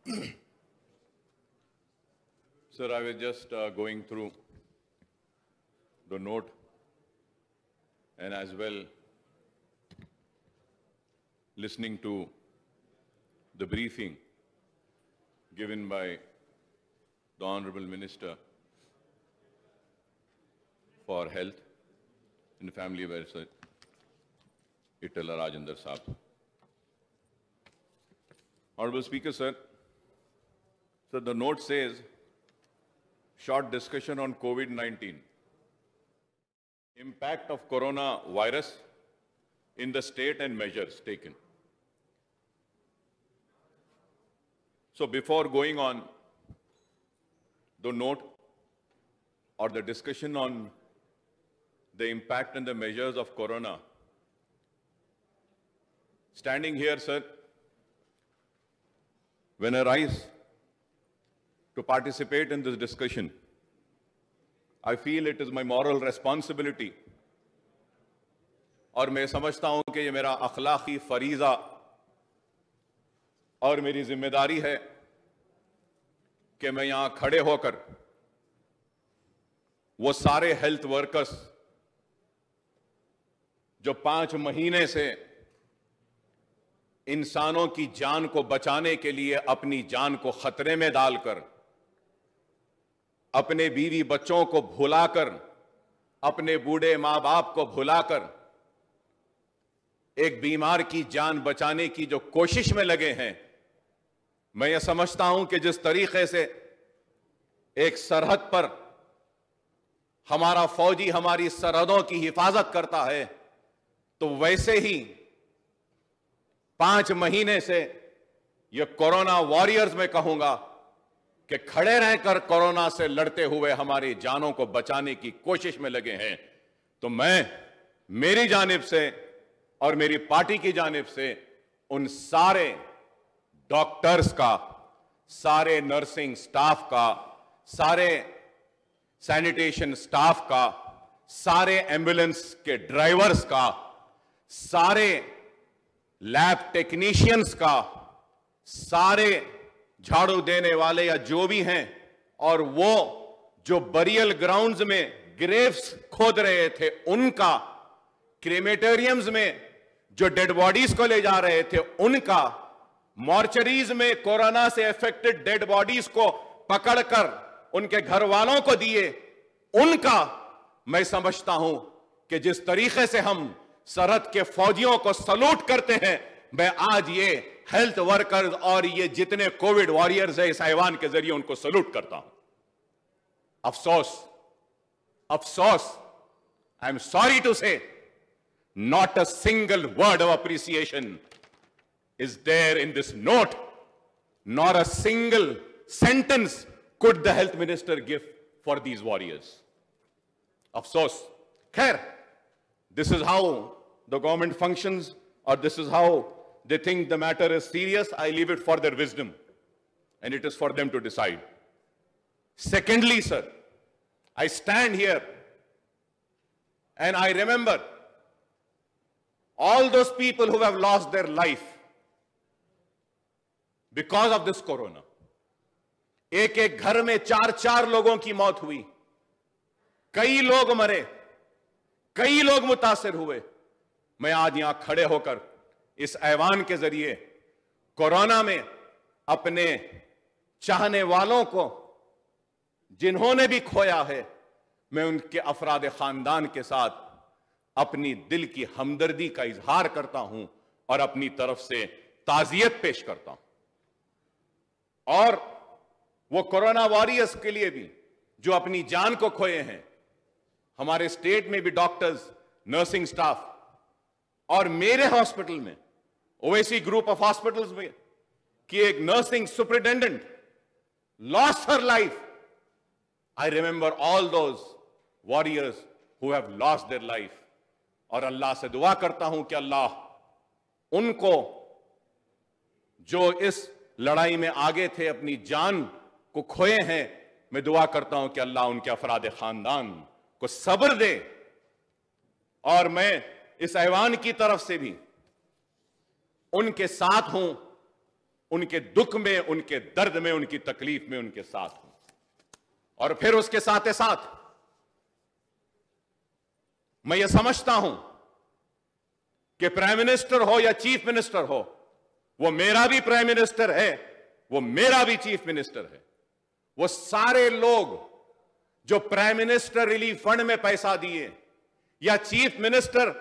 Sir, I was just going through the note and as well listening to the briefing given by the Honorable Minister for Health and Family Welfare, Itala Rajendra Saab. Honorable Speaker, sir, the note says, short discussion on COVID-19, impact of coronavirus in the state and measures taken. So before going on the note or the discussion on the impact and the measures of corona, standing here, sir, when I rise to participate in this discussion, I feel it is my moral responsibility और मैं समझता हूं कि ये मेरा अखलाकी फरीजा और मेरी जिम्मेदारी है कि मैं यहां खड़े होकर वो सारे हेल्थ वर्कर्स जो 5 महीने से इंसानों की जान को बचाने के लिए अपनी जान को खतरे में डालकर, अपने बीवी बच्चों को भुलाकर, अपने बूढ़े मां बाप को भुलाकर एक बीमार की जान बचाने की जो कोशिश में लगे हैं, मैं यह समझता हूं कि जिस तरीके से एक सरहद पर हमारा फौजी हमारी सरहदों की हिफाजत करता है, तो वैसे ही 5 महीने से ये कोरोना वॉरियर्स में कहूंगा कि खड़े रहकर कोरोना से लड़ते हुए हमारी जानों को बचाने की कोशिश में लगे हैं। तो मैं मेरी जानिब से और मेरी पार्टी की जानिब से उन सारे डॉक्टर्स का, सारे नर्सिंग स्टाफ का, सारे सैनिटेशन स्टाफ का, सारे एम्बुलेंस के ड्राइवर्स का, सारे लैब टेक्नीशियंस का, सारे झाड़ू देने वाले या जो भी हैं, और वो जो बरियल ग्राउंड्स में ग्रेव्स खोद रहे थे उनका, क्रेमेटोरियम्स में जो डेड बॉडीज को ले जा रहे थे उनका, मॉर्चरीज में कोरोना से अफेक्टेड डेड बॉडीज को पकड़कर उनके घर वालों को दिए उनका, मैं समझता हूं कि जिस तरीके से हम सरहद के फौजियों को सलूट करते हैं, मैं आज ये हेल्थ वर्कर्स और ये जितने कोविड वॉरियर्स है इस ऐवान के जरिए उनको सलूट करता हूं। अफसोस, अफसोस, आई एम सॉरी टू से, not a single word of appreciation is there in this note, nor a single sentence could the health minister give for these warriors. Afsos. Khair, this is how the government functions, or this is how they think the matter is serious. I leave it for their wisdom, and it is for them to decide. Secondly, sir, I stand here and I remember all those people who have lost their life because of this corona. एक एक घर में 4-4 लोगों की मौत हुई, कई लोग मरे, कई लोग मुतासिर हुए। मैं आज यहां खड़े होकर इस ऐवान के जरिए कोरोना में अपने चाहने वालों को जिन्होंने भी खोया है, मैं उनके अफराद खानदान के साथ अपनी दिल की हमदर्दी का इजहार करता हूं और अपनी तरफ से ताजियत पेश करता हूं। और वो कोरोना वॉरियर्स के लिए भी जो अपनी जान को खोए हैं, हमारे स्टेट में भी डॉक्टर्स, नर्सिंग स्टाफ, और मेरे हॉस्पिटल में, ओवैसी ग्रुप ऑफ हॉस्पिटल्स में, कि एक nursing superintendent lost her life. I remember all those warriors who have lost their life, और अल्लाह से दुआ करता हूं कि अल्लाह उनको जो इस लड़ाई में आगे थे, अपनी जान को खोए हैं, मैं दुआ करता हूं कि अल्लाह उनके अफराद खानदान को सब्र दे। और मैं इस ऐवान की तरफ से भी उनके साथ हूं उनके दुख में, उनके दर्द में, उनकी तकलीफ में उनके साथ हूं। और फिर उसके साथ साथ मैं यह समझता हूं कि प्राइम मिनिस्टर हो या चीफ मिनिस्टर हो, वो मेरा भी प्राइम मिनिस्टर है, वो मेरा भी चीफ मिनिस्टर है। वो सारे लोग जो प्राइम मिनिस्टर रिलीफ फंड में पैसा दिए या चीफ मिनिस्टर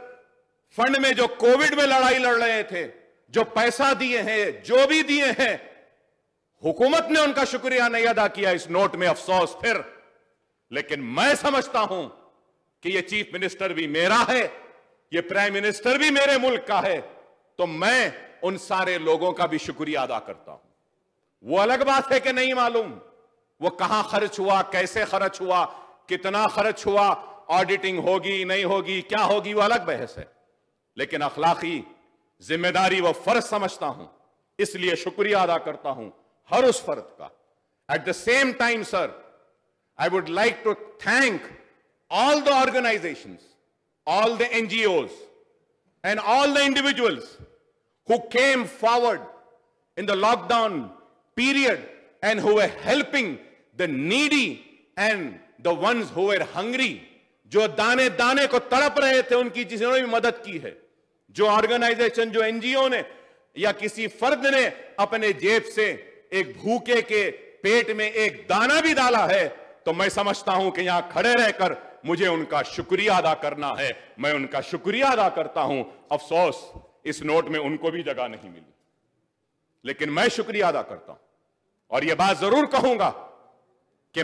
फंड में जो कोविड में लड़ाई लड़ रहे थे, जो पैसा दिए हैं, जो भी दिए हैं, हुकूमत ने उनका शुक्रिया नहीं अदा किया। इस नोट में अफसोस फिर। लेकिन मैं समझता हूं कि यह चीफ मिनिस्टर भी मेरा है, यह प्राइम मिनिस्टर भी मेरे मुल्क का है, तो मैं उन सारे लोगों का भी शुक्रिया अदा करता हूं। वो अलग बात है कि नहीं मालूम वो कहां खर्च हुआ, कैसे खर्च हुआ, कितना खर्च हुआ, ऑडिटिंग होगी नहीं होगी, क्या होगी, वो अलग बहस है। लेकिन अखलाकी जिम्मेदारी व फर्ज समझता हूं, इसलिए शुक्रिया अदा करता हूं हर उस फर्द का। At the same time sir, I would like to thank all the organizations, all the NGOs, and all the individuals who came forward in the lockdown period and who were helping the needy and the ones who were hungry, जो दाने दाने को तड़प रहे थे, उनकी जिन्होंने भी मदद की है। जो ऑर्गेनाइजेशन, जो एनजीओ ने या किसी फर्द ने अपने जेब से एक भूखे के पेट में एक दाना भी डाला है, तो मैं समझता हूं कि यहां खड़े रहकर मुझे उनका शुक्रिया अदा करना है। मैं उनका शुक्रिया अदा करता हूं। अफसोस इस नोट में उनको भी जगह नहीं मिली, लेकिन मैं शुक्रिया अदा करता हूं। और यह बात जरूर कहूंगा कि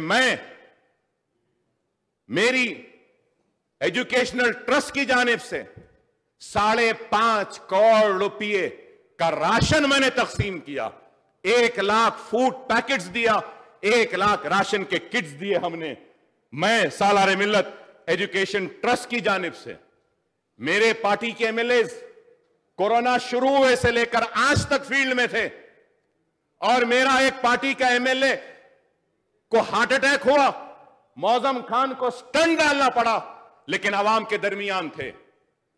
मेरी एजुकेशनल ट्रस्ट की जानिब से 5.5 करोड़ रुपये का राशन मैंने तकसीम किया। 1 लाख फूड पैकेट्स दिया, 1 लाख राशन के किट्स दिए हमने। मैं सालारे मिल्लत एजुकेशन ट्रस्ट की जानिब से, मेरे पार्टी के एमएलए कोरोना शुरू हुए से लेकर आज तक फील्ड में थे, और मेरा एक पार्टी का एमएलए को हार्ट अटैक हुआ, मौजम खान को स्टंट डालना पड़ा, लेकिन अवाम के दरमियान थे,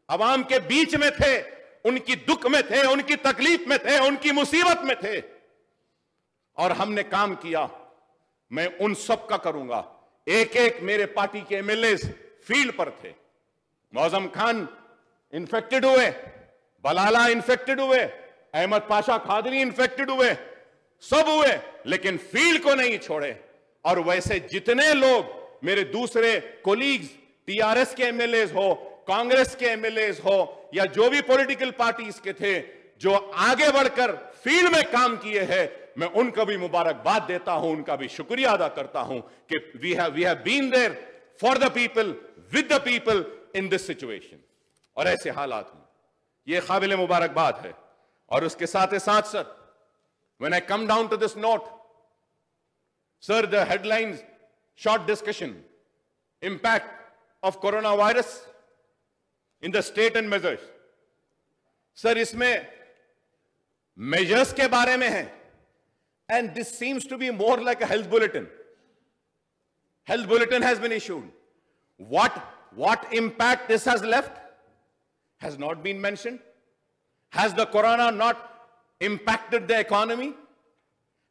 अवाम के बीच में थे, उनकी दुख में थे, उनकी तकलीफ में थे, उनकी मुसीबत में थे, और हमने काम किया। मैं उन सब का करूंगा। एक एक मेरे पार्टी के एमएलए फील्ड पर थे। मौजम खान इन्फेक्टेड हुए, बलाला इन्फेक्टेड हुए, अहमद पाशा खादरी इन्फेक्टेड हुए, सब हुए, लेकिन फील्ड को नहीं छोड़े। और वैसे जितने लोग मेरे दूसरे कोलीग्स, टीआरएस के एमएलए हो, कांग्रेस के एमएलए हो, या जो भी पॉलिटिकल पार्टीज के थे जो आगे बढ़कर फील्ड में काम किए हैं, मैं उनका भी मुबारकबाद देता हूं, उनका भी शुक्रिया अदा करता हूं कि we have been there for the people, with the people in this situation. और ऐसे हालात में यह काबिल मुबारकबाद है। और उसके साथ साथ sir, when I come down to this note, sir, the headlines, short discussion, impact of corona virus in the state and measures. Sir, इसमें मेजर्स के बारे में है, and this seems to be more like a health bulletin. Health bulletin has been issued. What impact this has left has not been mentioned. Has the corona not impacted the economy?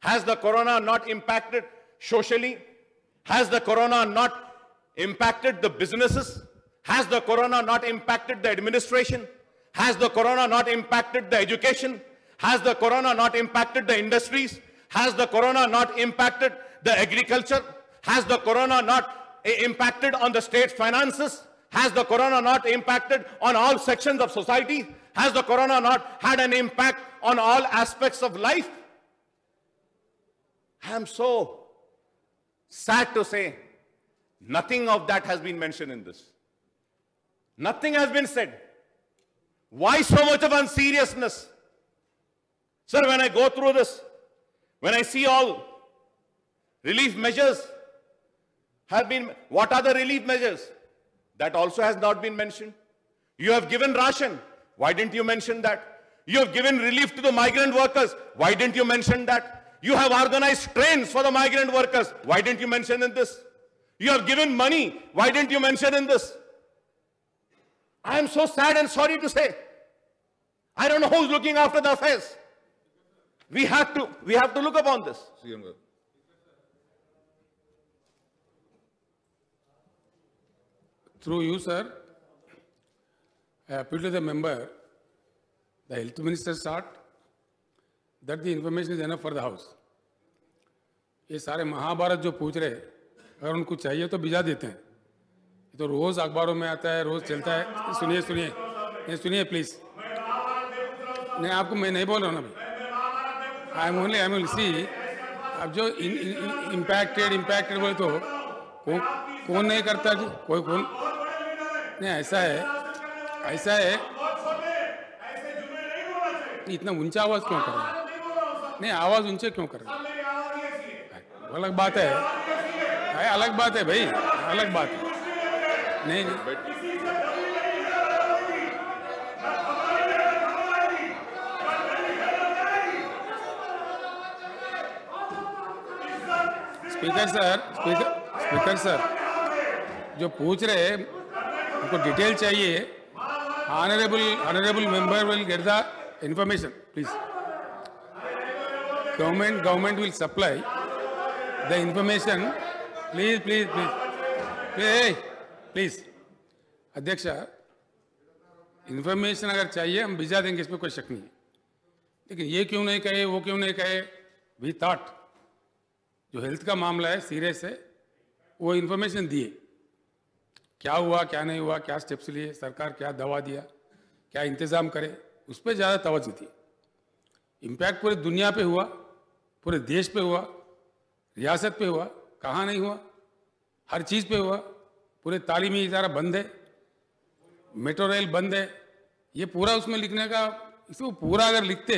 Has the corona not impacted socially? Has the corona not impacted the businesses? Has the corona not impacted the administration? Has the corona not impacted the education? Has the corona not impacted the industries? Has the corona not impacted the agriculture? Has the corona not impacted on the state finances? Has the corona not impacted on all sections of society? Has the corona not had an impact on all aspects of life? I am so sad to say nothing of that has been mentioned in this. Nothing has been said. Why so much of unseriousness? Sir, when I go through this, when I see all relief measures have been, what are the relief measures? That also has not been mentioned. You have given ration. Why didn't you mention that? You have given relief to the migrant workers. Why didn't you mention that? You have organized trains for the migrant workers. Why didn't you mention in this? You have given money. Why didn't you mention in this? I am so sad and sorry to say. I don't know who's looking after the affairs. We have to look upon this. Through you, sir, I appeal to the member, the health minister sought that the information is enough for the house. ये सारे महाभारत जो पूछ रहे, अगर उनको चाहिए तो भिजा देते हैं. ये तो रोज अखबारों में आता है, रोज चलता है. सुनिए सुनिए, ये सुनिए प्लीज. नहीं, आपको मैं नहीं बोल रहा हूँ ना भाई. आई एम ओनली सी. अब जो इम्पैक्टेड बोले तो कौन नहीं करता जी? कोई कौन नहीं. ऐसा है इतना ऊंचा आवाज क्यों कर रहे हैं? नहीं, आवाज ऊंचे क्यों कर रहे हैं? अलग बात है, अलग बात है भाई, अलग बात है. नहीं स्पीकर सर जो पूछ रहे हैं उनको डिटेल चाहिए. Honourable member will get the information please. Government will supply the information. Please अध्यक्ष, इंफॉर्मेशन अगर चाहिए हम भिजा देंगे, इसमें कोई शक नहीं है. लेकिन ये क्यों नहीं कहे, वो क्यों नहीं कहे? वी थॉट जो हेल्थ का मामला है सीरियस है, वो इंफॉर्मेशन दिए. क्या हुआ, क्या नहीं हुआ, क्या स्टेप्स लिए, सरकार क्या दवा दिया, क्या इंतजाम करे, उस पर ज़्यादा तवज्जो थी. इम्पैक्ट पूरी दुनिया पे हुआ, पूरे देश पे हुआ, रियासत पे हुआ, कहाँ नहीं हुआ? हर चीज़ पे हुआ. पूरे तालीमी इदारा बंद है, मेट्रो रेल बंद है. ये पूरा उसमें लिखने का, इसको पूरा अगर लिखते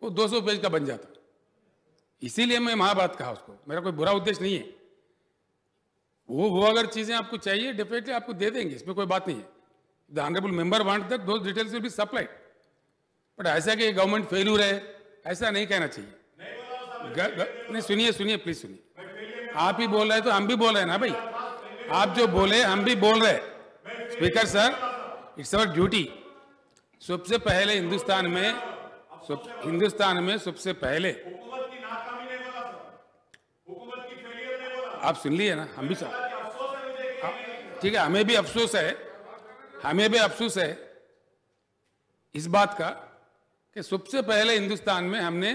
वो 200 पेज का बन जाता. इसीलिए मैं महाभारत कहा उसको. मेरा कोई बुरा उद्देश्य नहीं है. वो अगर चीज़ें आपको चाहिए डेफिनेटली आपको दे देंगे, इसमें कोई बात नहीं है. The honourable member want that those details will be supplied. But ऐसा कि गवर्नमेंट फेल्यूर है ऐसा नहीं कहना चाहिए. नहीं, सुनिए प्लीज सुनिए. आप ही बोल रहे हैं तो हम भी बोल रहे हैं ना भाई. आप जो बोले हम भी बोल रहे हैं. Speaker sir, it's our duty. सबसे पहले हिंदुस्तान में सबसे पहले आप सुन लिए ना, हम भी सब ठीक है. हमें भी अफसोस है इस बात का कि सबसे पहले हिंदुस्तान में हमने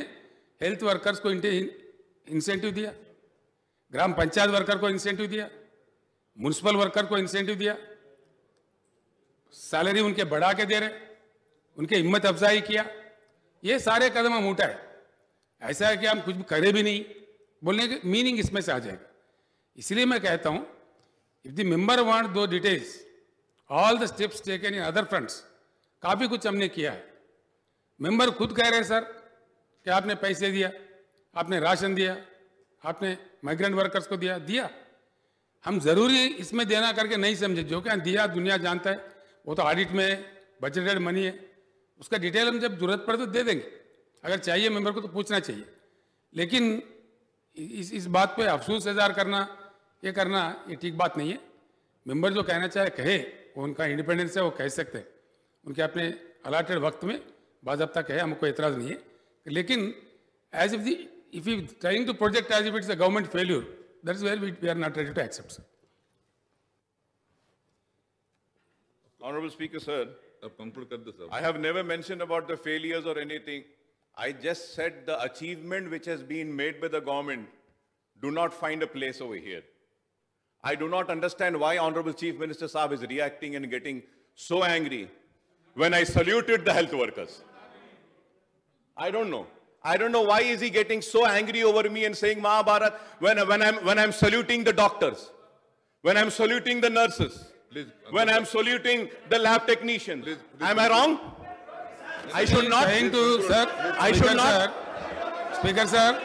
हेल्थ वर्कर्स को इंसेंटिव दिया, ग्राम पंचायत वर्कर को इंसेंटिव दिया, म्युनिसिपल वर्कर को इंसेंटिव दिया, सैलरी उनके बढ़ा के दे रहे, उनके हिम्मत अफजाई किया. ये सारे कदम हम उठाए. ऐसा है कि हम कुछ भी करे भी नहीं, बोलने की मीनिंग इसमें से आ जाएगा. इसलिए मैं कहता हूं, इफ द मेंबर वांट दो details, all the steps taken in other fronts, काफी कुछ हमने किया है. मेंबर खुद कह रहे हैं सर कि आपने पैसे दिया, आपने राशन दिया, आपने माइग्रेंट वर्कर्स को दिया. हम जरूरी इसमें देना करके नहीं समझे. जो क्या दिया दुनिया जानता है, वो तो ऑडिट में बजटेड मनी है, उसका डिटेल हम जब जरूरत पड़े तो दे देंगे. अगर चाहिए मेंबर को तो पूछना चाहिए. लेकिन इस बात पे अफसोस इज़हार करना, ये ठीक बात नहीं है. मेंबर जो कहना चाहे कहे, वो उनका इंडिपेंडेंस है, वो कह सकते हैं. उनके अपने अलाटेड वक्त में बाज़ाब्ता कहे, हमको एतराज़ नहीं है. लेकिन as if he is trying to project as if it's a government failure, that is where we are not ready to accept, sir. Honorable Speaker, sir, I have never mentioned about the failures or anything. I just said the achievement which has been made by the government do not find a place over here. I do not understand why Honorable Chief Minister Saab is reacting and getting so angry when I saluted the health workers. I don't know. I don't know why is he getting so angry over me and saying Mahabharat when I'm saluting the doctors, when I'm saluting the nurses, when I'm saluting the lab technicians. Am I wrong? I should not. I should not. Speaker sir,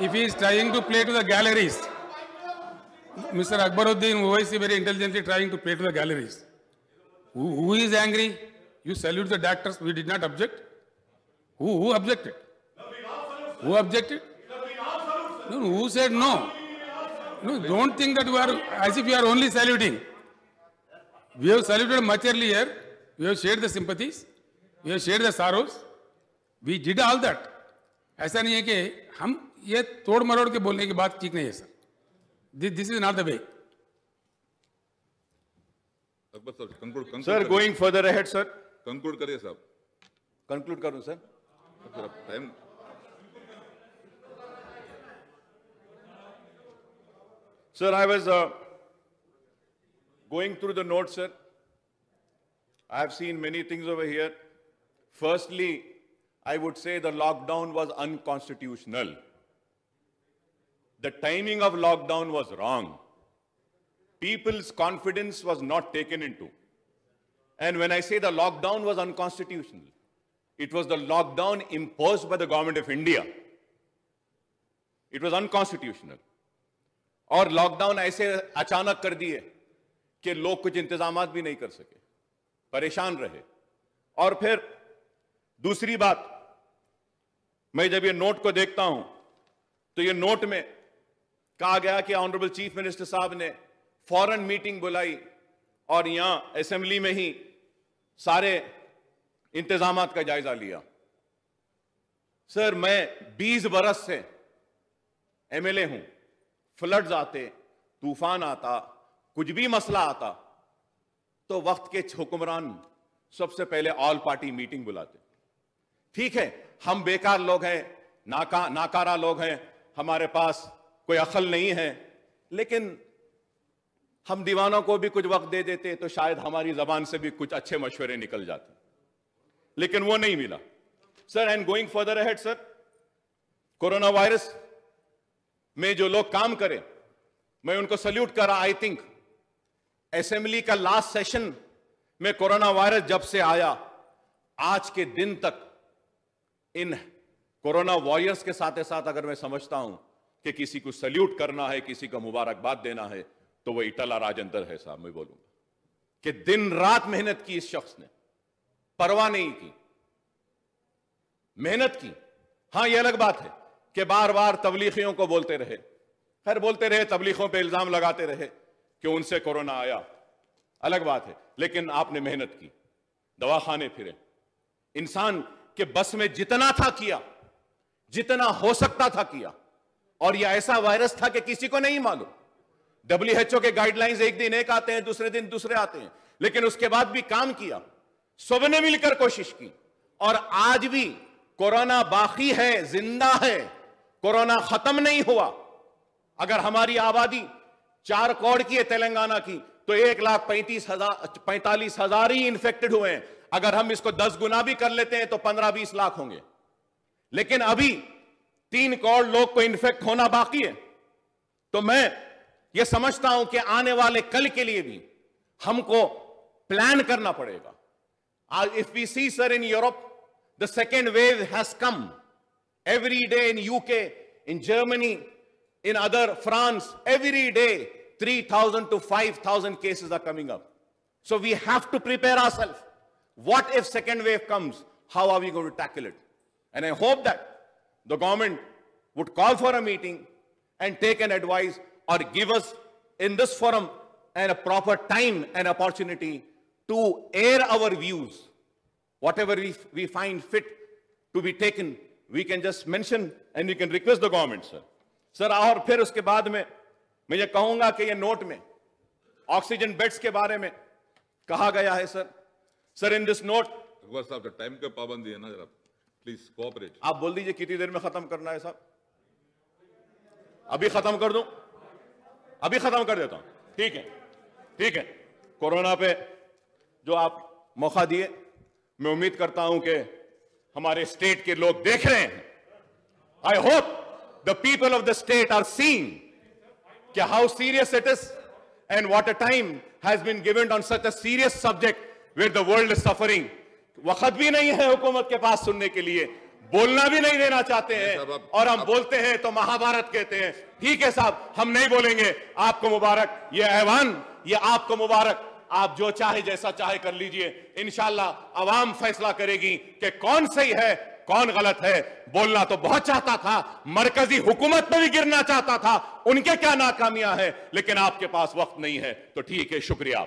if he is trying to play to the galleries, Mr. Akbaruddin Owaisi very intelligently trying to play to the galleries. Who is angry? You salute the doctors. We did not object. Who objected? Who objected? No, who said no? No, don't think that we are as if you are only saluting. We have saluted much earlier. We have shared the sympathies. We have shared the sorrows. We did all that. ऐसा नहीं है कि हम ये तोड़ मरोड़ के बोलने की बात ठीक नहीं है sir. This is not the way. Akbar साहब conclude sir, going further ahead sir. Conclude करिए साहब. कंक्लूड करूं sir? Time. Sir, I was going through the notes, sir. I have seen many things over here. Firstly, I would say the lockdown was unconstitutional. The timing of lockdown was wrong. People's confidence was not taken into. And when I say the lockdown was unconstitutional, it was the lockdown imposed by the government of India. It was unconstitutional. और lockdown ऐसे अचानक कर दिए कि लोग कुछ इंतजामात भी नहीं कर सके, परेशान रहे. और फिर दूसरी बात, मैं जब ये नोट को देखता हूं तो ये नोट में कहा गया कि ऑनरेबल चीफ मिनिस्टर साहब ने फौरन मीटिंग बुलाई और यहां असेंबली में ही सारे इंतजामात का जायजा लिया. सर, मैं 20 बरस से एमएलए हूं. फ्लड्स आते, तूफान आता, कुछ भी मसला आता तो वक्त के हुक्मरान सबसे पहले ऑल पार्टी मीटिंग बुलाते. ठीक है, हम बेकार लोग हैं, नाकारा लोग हैं, हमारे पास कोई अक्ल नहीं है, लेकिन हम दीवानों को भी कुछ वक्त दे देते तो शायद हमारी जबान से भी कुछ अच्छे मशवरे निकल जाते, लेकिन वो नहीं मिला. Sir, and going further ahead sir, corona virus में जो लोग काम करें, मैं उनको सल्यूट कर रहा. आई थिंक असेंबली का लास्ट सेशन में कोरोना वायरस जब से आया, आज के दिन तक इन कोरोना वॉरियर्स के साथ साथ अगर मैं समझता हूं कि किसी को सल्यूट करना है, किसी को मुबारकबाद देना है, तो वो इटला राजेंद्र है साहब. मैं बोलूंगा कि दिन रात मेहनत की इस शख्स ने, परवाह नहीं की, मेहनत की. हां, यह अलग बात है कि बार बार तबलीगियों को बोलते रहे, खैर बोलते रहे, तबलीगों पे इल्जाम लगाते रहे कि उनसे कोरोना आया, अलग बात है, लेकिन आपने मेहनत की, दवाखाने फिरे, इंसान के बस में जितना था किया, जितना हो सकता था किया. और यह ऐसा वायरस था कि किसी को नहीं मालूम. WHO के गाइडलाइंस एक दिन एक आते हैं, दूसरे दिन दूसरे आते हैं, लेकिन उसके बाद भी काम किया, सबने मिलकर कोशिश की. और आज भी कोरोना बाकी है, जिंदा है, कोरोना खत्म नहीं हुआ. अगर हमारी आबादी 4 करोड़ की है तेलंगाना की, तो 1,45,000 ही इन्फेक्टेड हुए हैं. अगर हम इसको 10 गुना भी कर लेते हैं तो 15-20 लाख होंगे. लेकिन अभी 3 करोड़ लोग को इन्फेक्ट होना बाकी है. तो मैं ये समझता हूं कि आने वाले कल के लिए भी हमको प्लान करना पड़ेगा. If we see sir in Europe, the second wave has come. Every day in UK, in Germany, in other France, every day 3,000 to 5,000 cases are coming up. So we have to prepare ourselves. What if second wave comes? How are we going to tackle it? And I hope that the government would call for a meeting and take an advice or give us in this forum and a proper time and opportunity to air our views. Whatever we find fit to be taken, we can just mention and we can request the government, sir. Sir, और फिर उसके बाद में मैं ये कहूंगा कि ये नोट में ऑक्सीजन बेड्स के बारे में कहा गया है sir. Sir, in this note, Akbar साहब टाइम का पाबंदी है ना, जरा प्लीज कोऑपरेट. आप बोल दीजिए कितनी देर में खत्म करना है साहब. अभी खत्म कर दूं? अभी खत्म कर देता हूं. ठीक है, ठीक है. कोरोना पे जो आप मौका दिए, मैं उम्मीद करता हूं कि हमारे स्टेट के लोग देख रहे हैं. I hope the people of the state are seeing कि how serious it is and what a time has been given on such a serious subject where the world is suffering. वक्त भी नहीं है हुकूमत के पास सुनने के लिए, बोलना भी नहीं देना चाहते हैं, और हम बोलते हैं तो महाभारत कहते हैं. ठीक है साहब, हम नहीं बोलेंगे. आपको मुबारक, ये ऐवान, ये आपको मुबारक. आप जो चाहे जैसा चाहे कर लीजिए. इंशाल्लाह अवाम फैसला करेगी कि कौन सही है, कौन गलत है. बोलना तो बहुत चाहता था, मरकजी हुकूमत में भी गिरना चाहता था, उनके क्या नाकामियां हैं, लेकिन आपके पास वक्त नहीं है. तो ठीक है, शुक्रिया.